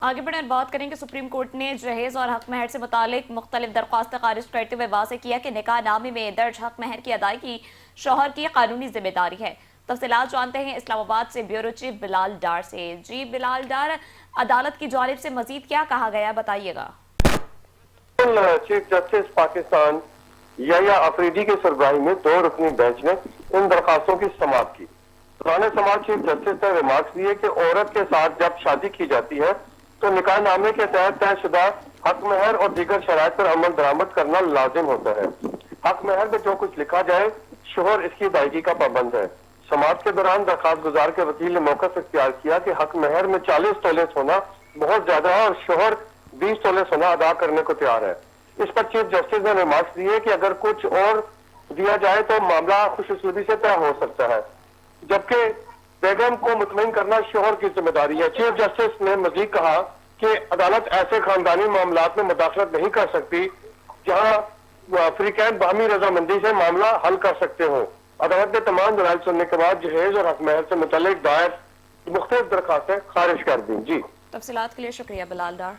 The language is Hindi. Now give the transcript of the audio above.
आगे बढ़े और बात करें कि सुप्रीम कोर्ट ने जहेज और हक महर से मुतालिक मुख्तलिफ दरख्वास्त खारिज करते हुए वाज़ेह किया कि निकाह नामे में दर्ज हक महर की अदायगी शौहर की कानूनी जिम्मेदारी है। तफसीलात जानते हैं इस्लामाबाद से ब्यूरो चीफ बिलाल डार से। जी बिलाल डार, अदालत की जानिब से मजीद क्या कहा गया, बताइएगा। चीफ जस्टिस पाकिस्तान या अफरीदी के सरबराही में 2 रुकनी बेंच ने इन दरखास्तों की समाअत की। पुराने समाज चीफ जस्टिस ने रिमार्क्स दिए कि औरत के साथ जब शादी की जाती है तो निकाह नामे के तहत तयशुदा हक महर और दीगर शराइत पर अमल दरामद करना लाजिम होता है। हक महर में जो कुछ लिखा जाए शोहर इसकी अदायगी का पाबंद है। समाअत के दौरान दरखास्त गुजार के वकील ने मौका इख्तियार किया कि हक महर में 40 तोले सोना बहुत ज्यादा है और शोहर 20 तोले सोना अदा करने को तैयार है। इस पर चीफ जस्टिस ने रिमार्क्स दिए कि अगर कुछ और दिया जाए तो मामला खुशउस्लूबी से तय हो सकता है, जबकि बेगम को मुतमईन करना शोहर की जिम्मेदारी है। चीफ जस्टिस ने मजीद कहा कि अदालत ऐसे खानदानी मामलात में मुदाखलत नहीं कर सकती जहां फ्रीकैन बाहमी रजामंदी से मामला हल कर सकते हो। अदालत ने तमाम दलाइल सुनने के बाद जहेज और हक महर से मुतल्लिक दायर मुख्तलिफ दरखास्तें खारिज कर दी। जी, तफसीलात के लिए शुक्रिया बिलाल डार।